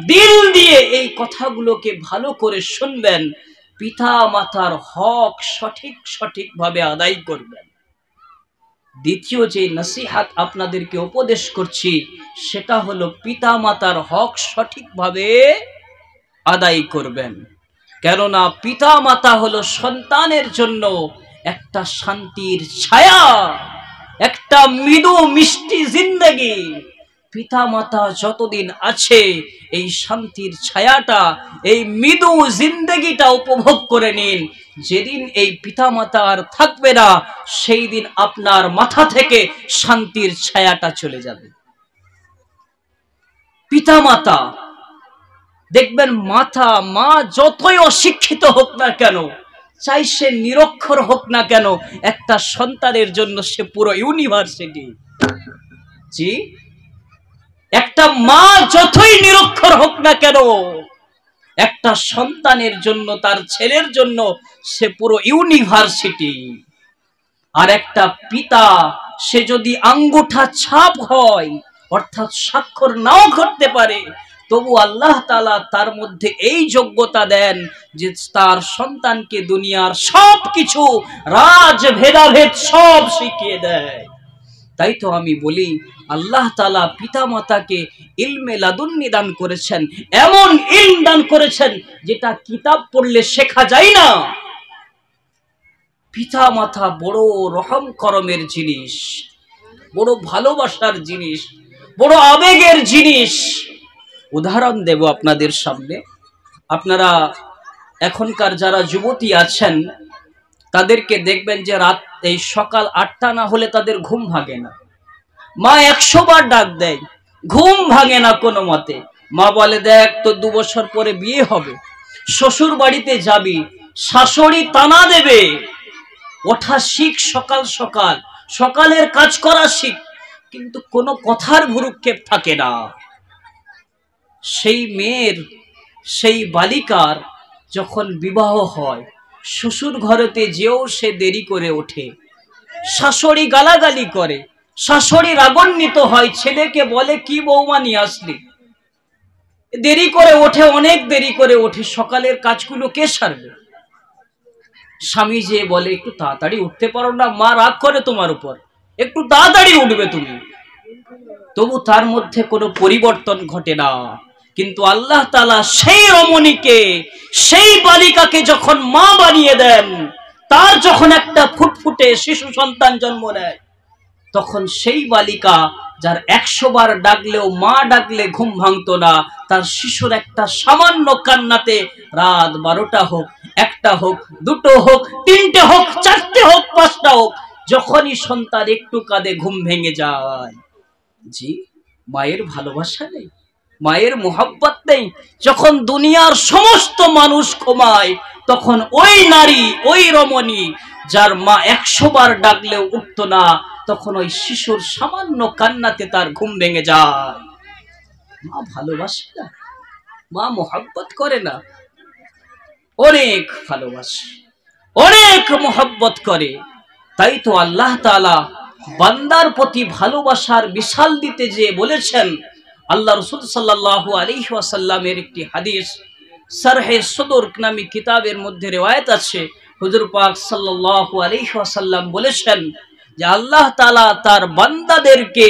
দিল দিয়ে এই কথাগুলোকে ভালো করে শুনবেন, পিতা মাতার হক সঠিকভাবে আদায় করবেন। দ্বিতীয় যে নসিহত আপনাদেরকে উপদেশ করছি সেটা হলো পিতা মাতার হক সঠিকভাবে আদায় করবেন। কেননা পিতা মাতা হলো সন্তানের জন্য একটা শান্তির ছায়া, একটা মৃদু মিষ্টি জিন্দেগি। পিতা মাতা যতদিন আছে এই শান্তির ছায়াটা, এই মৃদু জিন্দেগিটা উপভোগ করে নিন। যেদিন এই পিতা মাতা আর থাকবে না সেই দিন আপনার মাথা থেকে শান্তির ছায়াটা চলে যাবে। পিতা মাতা দেখবেন, মা যতই অশিক্ষিত হোক না কেন, চাই সে নিরক্ষর হোক না কেন, একটা সন্তানের জন্য সে পুরো ইউনিভার্সিটি। জি, একটা মা যতই নিরক্ষর হোক না কেন, একটা সন্তানের জন্য, তার ছেলের জন্য সে পুরো ইউনিভার্সিটি। আর একটা পিতা, সে যদি আঙ্গুঠা ছাপ হয়, অর্থাৎ স্বাক্ষর নাও করতে পারে, তবু আল্লাহ তাআলা তার মধ্যে এই যোগ্যতা দেন যে তার সন্তানকে দুনিয়ার সব কিছু, রাজ ভেদাভেদ সব শিখিয়ে দেয়। তাই তো আমি বলি, আল্লাহ তাআলা পিতা মাতাকে ইলমে লাদুন্নি দান করেছেন, এমন ইলম দান করেছেন যেটা কিতাব পড়লে শেখা যায় না। পিতা মাতা বড় রহম করমের জিনিস, বড় ভালোবাসার জিনিস, বড় আবেগের জিনিস। উদাহরণ দেব আপনাদের সামনে। আপনারা এখনকার যারা যুবতী আছেন তাদেরকে দেখবেন যে রাত এই সকাল 8টা না হলে তাদের ঘুম ভাঙে না। মা 100 বার ডাক দেয়, ঘুম ভাঙে না কোনো মতে। মা বলে, দেখ তো 2 বছর পরে বিয়ে হবে, শ্বশুর বাড়িতে যাবি, শাশুড়ি তানা দেবে, ওঠা শিখ, সকাল সকাল সকালের কাজ করা শিখ। কিন্তু কোনো কথার ভ্রুক্ষেপ থাকে না। সেই মেয়ের, সেই বালিকার যখন বিবাহ হয়, শ্বশুর ঘরেতে যেও সে দেরি করে ওঠে, শাশুড়ি গালাগালি করে, শাশুড়ি রাগান্বিত হয়, ছেলেকে বলে, কি বৌমা নিয়ে আসলি, দেরি করে ওঠে, অনেক দেরি করে ওঠে, সকালের কাজগুলো কে সারবে? স্বামী যে বলে, একটু তাড়াতাড়ি উঠতে পারো না? মা রাগ করে তোমার উপর, একটু তাড়াতাড়ি উঠবে তুমি। তবু তার মধ্যে কোনো পরিবর্তন ঘটে না। কিন্তু আল্লাহ তাআলা সেই রমণীকে, সেই বালিকাকে যখন মা বানিয়ে দেন, তার যখন একটা ফুটফুটে শিশু সন্তান জন্ম নেয়, তখন সেই বালিকা, যার 100 বার ডাকলেও, মা ডাকলে ঘুম ভাঙতো না, তার শিশুর একটা সামান্য কান্নাতে রাত 12টা হোক, 1টা হোক, 2টো হোক, 3টে হোক, 4টে হোক, 5টা হোক, যখনই সন্তান একটু কাঁদে ঘুম ভেঙে যায়। জি, মায়ের ভালোবাসা নেই, মায়ের মোহাব্বত নেই। যখন দুনিয়ার সমস্ত মানুষ ঘুমায়, তখন ওই নারী, ওই রমণী, যার মা 100 বার ডাকলেও উঠতো না, তখন ওই শিশুর সামান্য কান্নাতে তার ঘুম ভেঙে যায়। মা ভালোবাসে না, মা মোহাব্বত করে না? অনেক ভালোবাসে, অনেক মোহাব্বত করে। তাই তো আল্লাহ তাআলা বান্দার প্রতি ভালোবাসার বিশাল দিতে যে বলেছেন, আল্লাহ রাসূল সাল্লাল্লাহু আলাইহি ওয়াসাল্লামের একটি হাদিস, শারহে সদর নামী কিতাবের মধ্যে রিওয়ায়াত আছে, হুজুর পাক সাল্লাল্লাহু আলাইহি ওয়াসাল্লাম বলেছেন যে আল্লাহ তাআলা তার বান্দাদেরকে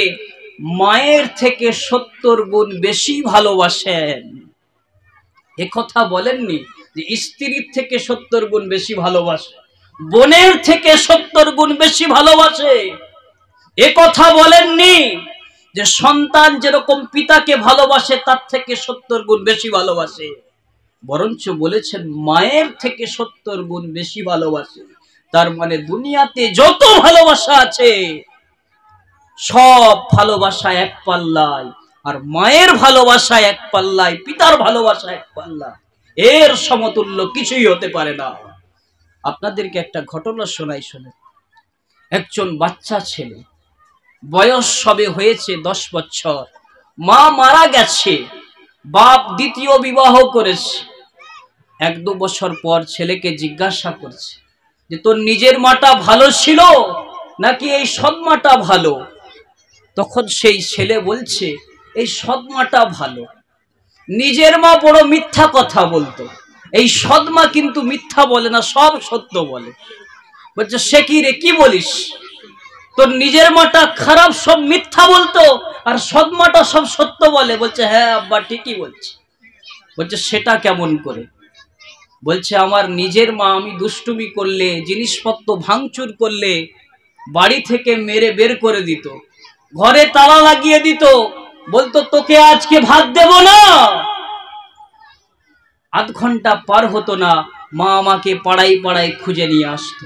মায়ের থেকে 70 গুণ বেশি ভালোবাসেন। এ কথা বলেননি যে স্ত্রীর থেকে 70 গুণ বেশি ভালোবাসে, বোনের থেকে 70 গুণ বেশি ভালোবাসে। এ কথা বলেননি যে সন্তান যেরকম পিতাকে ভালোবাসে তার থেকে 70 গুণ বেশি ভালোবাসে। বরঞ্চ বলেছেন মায়ের থেকে 70 গুণ বেশি ভালোবাসে। তার মানে দুনিয়াতে যত ভালোবাসা আছে সব ভালোবাসা এক পাল্লায়, আর মায়ের ভালোবাসা এক পাল্লায়, পিতার ভালোবাসা এক পাল্লা, এর সমতুল্য কিছুই হতে পারে না। আপনাদেরকে একটা ঘটনা শোনাই, শুনে। একজন বাচ্চা ছেলে, বয়স সবে হয়েছে 10 বছর, মা মারা গেছে, বাপ দ্বিতীয় বিবাহ করেছে। 1-2 বছর পর ছেলেকে জিজ্ঞাসা করছে যে তোর নিজের মাটা ভালো ছিল নাকি এই সৎমাটা ভালো? তখন সেই ছেলে বলছে এই সৎমাটা ভালো। নিজের মা বড় মিথ্যা কথা বলতো, এই সৎমা কিন্তু মিথ্যা বলে না, সব সত্য বলে। বলছে সে কি রে, কি বলিস, তোর নিজের মাটা খারাপ, সব মিথ্যা বলতো, আর সৎমাটা সব সত্য বলে। বলছে হ্যাঁ আব্বা ঠিকই বলছে। বলছে সেটা কেমন করে? বলছে আমার নিজের মা আমি দুষ্টুমি করলে, জিনিসপত্র ভাঙচুর করলে বাড়ি থেকে মেরে বের করে দিত, ঘরে তালা লাগিয়ে দিত, বলতো তোকে আজকে ভাত দেব না। আধ ঘন্টা পার হতো না, মা আমাকে পাড়ায় পাড়ায় খুঁজে নিয়ে আসতো।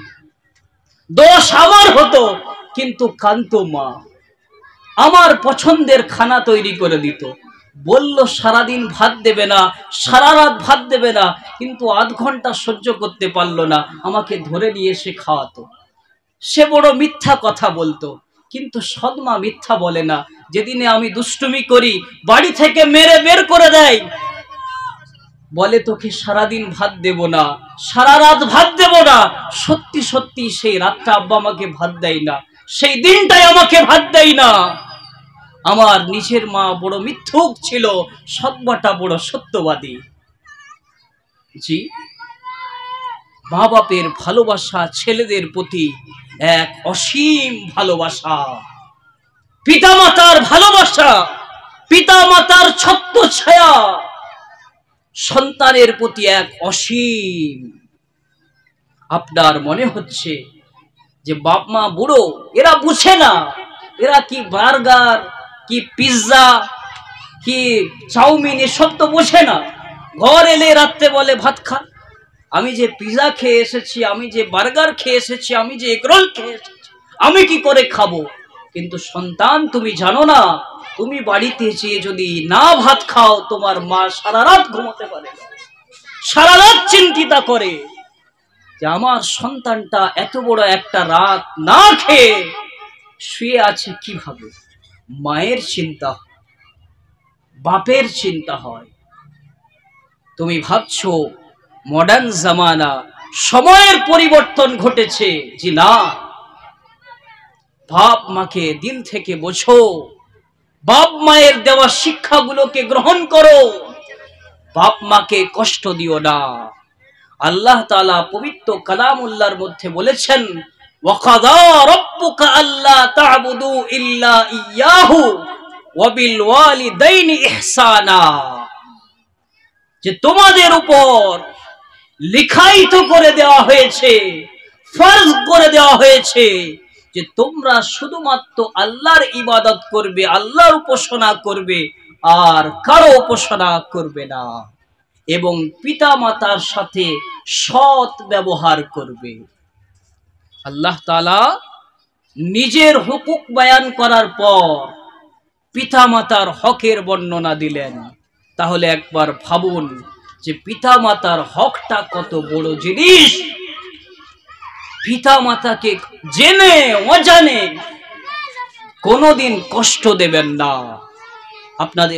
দোষ আমার হতো, কিন্তু কান্ত মা আমার পছন্দের খানা তৈরি করে দিত। বলল সারাদিন ভাত দেবে না, সারা রাত ভাত দেবে না, কিন্তু আধ ঘন্টা সহ্য করতে পারলো না, আমাকে ধরে নিয়ে এসে খাওয়াতো। সে বড় মিথ্যা কথা বলতো, কিন্তু সৎমা মিথ্যা বলে না। যেদিনে আমি দুষ্টুমি করি বাড়ি থেকে মেরে বের করে দেয়, বলে তোকে সারাদিন ভাত দেব না, সারা রাত ভাত দেব না। সত্যি সত্যি সেই রাতটা আব্বা আমাকে ভাত দেয় না, সেই দিনটাই আমাকে ভাত দেয় না। আমার নিজের মা বড় মিথ্যুক ছিল, সৎমাটা বড় সত্যবাদী। জি, মা বাপের ভালোবাসা ছেলেদের প্রতি এক অসীম ভালোবাসা, পিতামাতার ভালোবাসা, পিতামাতার ছত্রছায়া সন্তানের প্রতি এক অসীম। আপনার মনে হচ্ছে যে বাপ মা বুড়ো, এরা বুঝে না, এরা কি বার্গার, কি পিৎজা, কি চাউমিন এসব তো বোঝে না। ঘর এলে রাত্রে বলে ভাত খা। আমি যে পিৎজা খেয়ে এসেছি, আমি যে বার্গার খেয়ে এসেছি, আমি যে এগরোল খেয়ে এসেছি, আমি কি করে খাবো? কিন্তু সন্তান তুমি জানো না, তুমি বাড়িতে যেয়ে যদি না ভাত খাও, তোমার মা সারা রাত ঘুমোতে পারে না, সারা রাত চিন্তা করে যে আমার সন্তানটা এত বড় একটা রাত না খেয়ে শুয়ে আছে কিভাবে। মায়ের চিন্তা, বাপের চিন্তা হয়। তুমি ভাবছো মডার্ন জামানা, সময়ের পরিবর্তন ঘটেছে। জি না, বাপ মাকে দিল থেকে বোঝো, বাপ মায়ের দেওয়া শিক্ষাগুলোকে গ্রহণ করো, বাপ মাকে কষ্ট দিও না। আল্লাহ তাআলা পবিত্র কালামুল্লাহর মধ্যে বলেছেন, ওয়াকাদা রাব্বুকা আল্লা তা'বুদু ইল্লা ইয়াহু ওয়া বিল ওয়ালিদাইনি ইহসানা, যে তোমাদের উপর লিখায়িত করে দেওয়া হয়েছে, ফরজ করে দেওয়া হয়েছে যে তোমরা শুধুমাত্র আল্লাহর ইবাদত করবে, আল্লাহর উপাসনা করবে, আর কারো উপাসনা করবে না, এবং পিতা মাতার সাথে সৎ ব্যবহার করবে। আল্লাহ তাআলা নিজের হুকুক বয়ান করার পর পিতা মাতার হকের বর্ণনা দিলেন। তাহলে একবার ভাবুন যে পিতা মাতার হকটা কত বড় জিনিস। পিতা মাতাকে জেনে অজানে কোনোদিন কষ্ট দেবেন না। আপনাদের